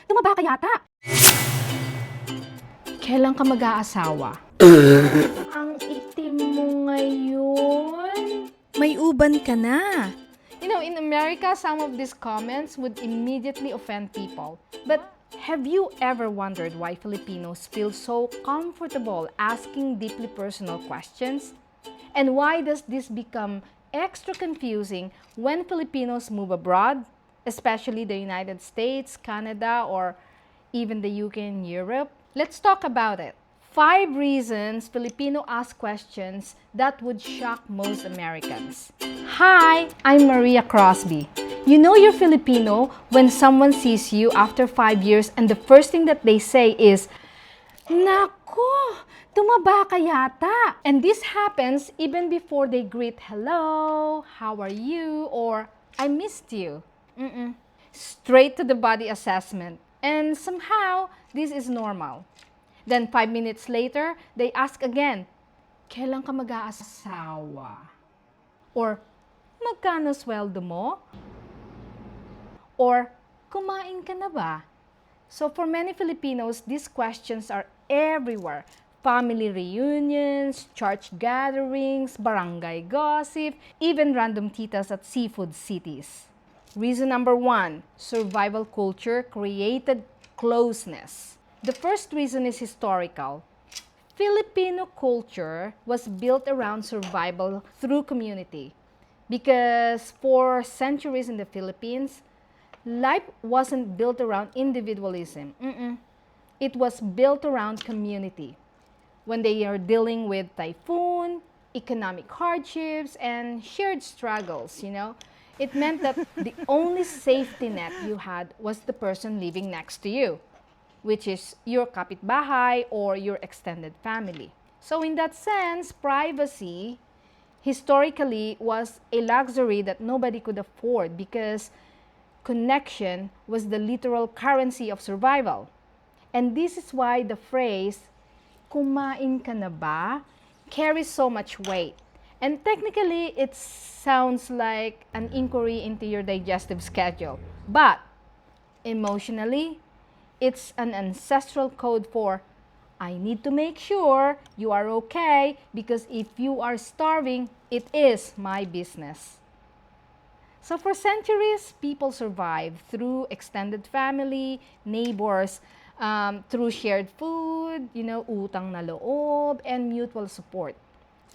tumaba ka yata. Kailan ka mag-aasawa? Ang itim mo ngayon. May uban ka na. You know, in America, some of these comments would immediately offend people. But have you ever wondered why Filipinos feel so comfortable asking deeply personal questions? And why does this become extra confusing when Filipinos move abroad, especially the United States, Canada, or even the UK and Europe? Let's talk about it. 5 reasons Filipino ask questions that would shock most Americans. Hi, I'm Maria Crosby. You know you're Filipino when someone sees you after 5 years and the first thing that they say is, "Nako, tumaba ka yata." And this happens even before they greet, "Hello, how are you?" or "I missed you." Straight to the body assessment. And somehow, this is normal. Then 5 minutes later, they ask again, "Kailan ka mag-aasawa?" Or, "Magkano sweldo mo?" Or, "Kumain ka na ba?" So for many Filipinos, these questions are everywhere. Family reunions, church gatherings, barangay gossip, even random titas at seafood cities. Reason number 1, survival culture created closeness. The first reason is historical. Filipino culture was built around survival through community. Because for centuries in the Philippines, life wasn't built around individualism. It was built around community. When they are dealing with typhoon, economic hardships, and shared struggles, it meant that the only safety net you had was the person living next to you, which is your kapitbahay or your extended family. So in that sense, privacy historically was a luxury that nobody could afford because connection was the literal currency of survival. And this is why the phrase, "Kumain ka na ba?" carries so much weight. And technically, it sounds like an inquiry into your digestive schedule. But emotionally, it's an ancestral code for, "I need to make sure you are okay because if you are starving, it is my business." So for centuries, people survived through extended family, neighbors, through shared food, utang na loob, and mutual support.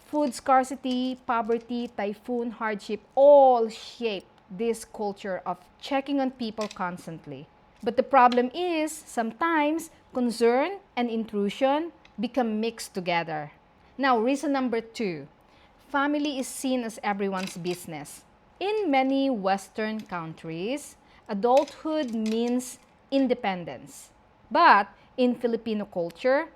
Food scarcity, poverty, typhoon, hardship all shaped this culture of checking on people constantly. But the problem is, sometimes concern and intrusion become mixed together. Now, reason number 2, family is seen as everyone's business. In many Western countries, adulthood means independence. But in Filipino culture,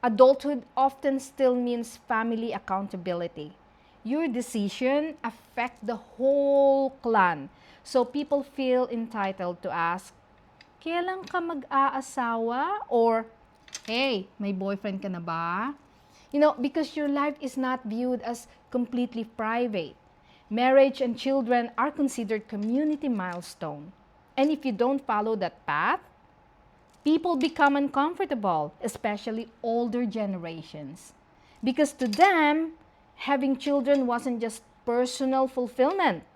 adulthood often still means family accountability. Your decision affects the whole clan. So people feel entitled to ask, "Kailan ka mag-aasawa?" Or, "Hey, may boyfriend ka na ba?" Because your life is not viewed as completely private. Marriage and children are considered community milestone. And if you don't follow that path, people become uncomfortable, especially older generations. Because to them, having children wasn't just personal fulfillment.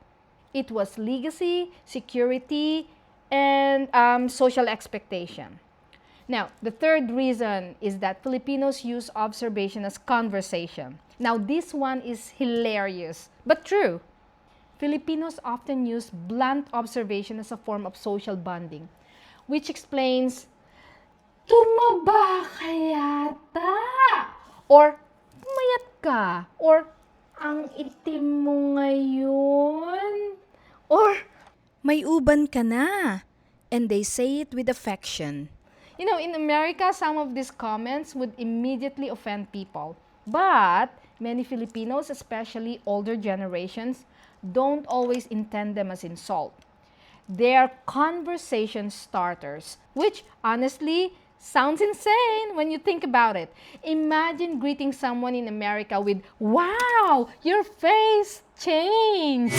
It was legacy, security, and social expectation. Now, the third reason is that Filipinos use observation as conversation. Now, this one is hilarious, but true. Filipinos often use blunt observation as a form of social bonding, which explains, "Tumaba ka yata," or "Pumayat ka," or "Ang itim mo ngayon," or May uban ka na. And they say it with affection. in America, some of these comments would immediately offend people. But many Filipinos, especially older generations, don't always intend them as insult. They are conversation starters, which honestly sounds insane when you think about it. Imagine greeting someone in America with, "Wow, your face changed."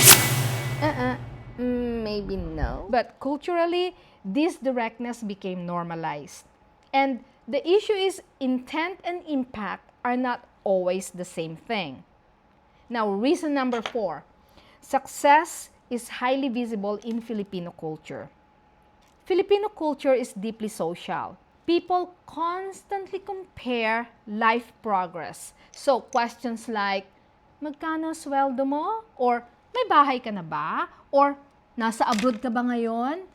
Maybe no. But culturally, this directness became normalized. And the issue is intent and impact are not always the same thing. Now, reason number 4, success is highly visible in Filipino culture. Filipino culture is deeply social. People constantly compare life progress. So, questions like, magkano sweldo mo? Or, may bahay ka na ba? Or, nasa abroad ka ba ngayon?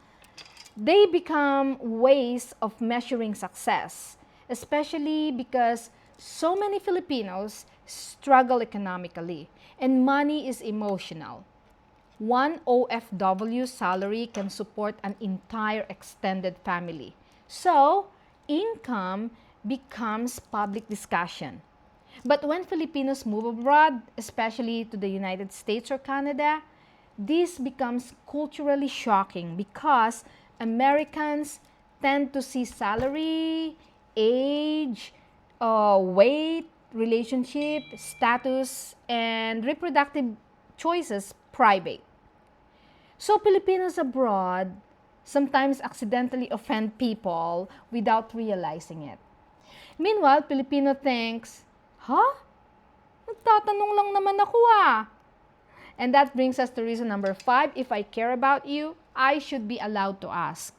They become ways of measuring success, especially because so many Filipinos struggle economically and money is emotional. One OFW salary can support an entire extended family. So, income becomes public discussion. But when Filipinos move abroad, especially to the United States or Canada, this becomes culturally shocking because Americans tend to see salary, age, weight, relationship, status, and reproductive choices private. So Filipinos abroad sometimes accidentally offend people without realizing it. Meanwhile, Filipino thinks, nagtatanong lang naman ako ah. And that brings us to reason number 5. If I care about you, I should be allowed to ask.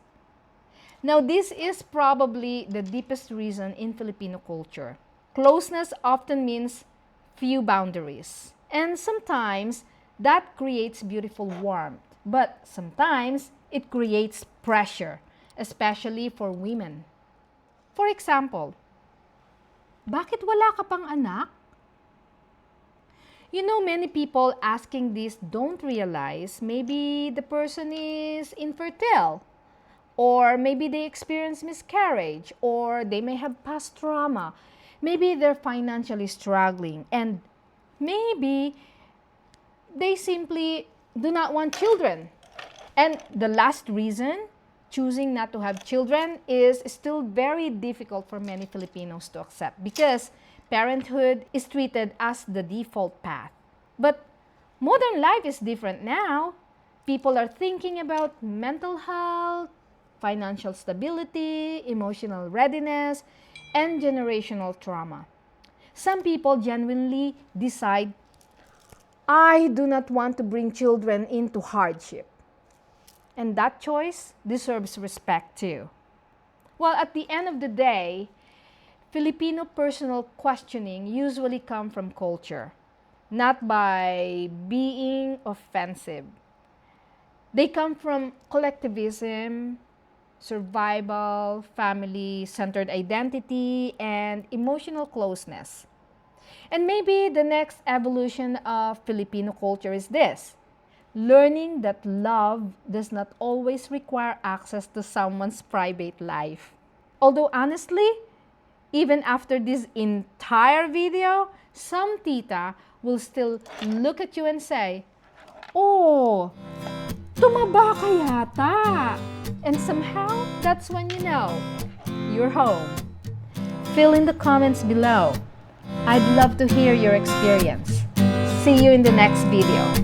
Now, this is probably the deepest reason in Filipino culture. Closeness often means few boundaries. And sometimes that creates beautiful warmth. But sometimes it creates pressure, especially for women. For example, bakit wala ka pang anak? You know, many people asking this don't realize maybe the person is infertile, or maybe they experience miscarriage, or they may have past trauma. Maybe they're financially struggling, and maybe they simply do not want children. And the last reason, choosing not to have children, is still very difficult for many Filipinos to accept because parenthood is treated as the default path. But modern life is different now. People are thinking about mental health, financial stability, emotional readiness, and generational trauma. Some people genuinely decide, I do not want to bring children into hardship. And that choice deserves respect too. Well, at the end of the day, Filipino personal questioning usually come from culture, not by being offensive. They come from collectivism, survival, family-centered identity, and emotional closeness. And maybe the next evolution of Filipino culture is this: learning that love does not always require access to someone's private life. Although honestly, even after this entire video, some tita will still look at you and say, "Oh, tumaba ka yata." And somehow, that's when you know you're home. Fill in the comments below. I'd love to hear your experience. See you in the next video.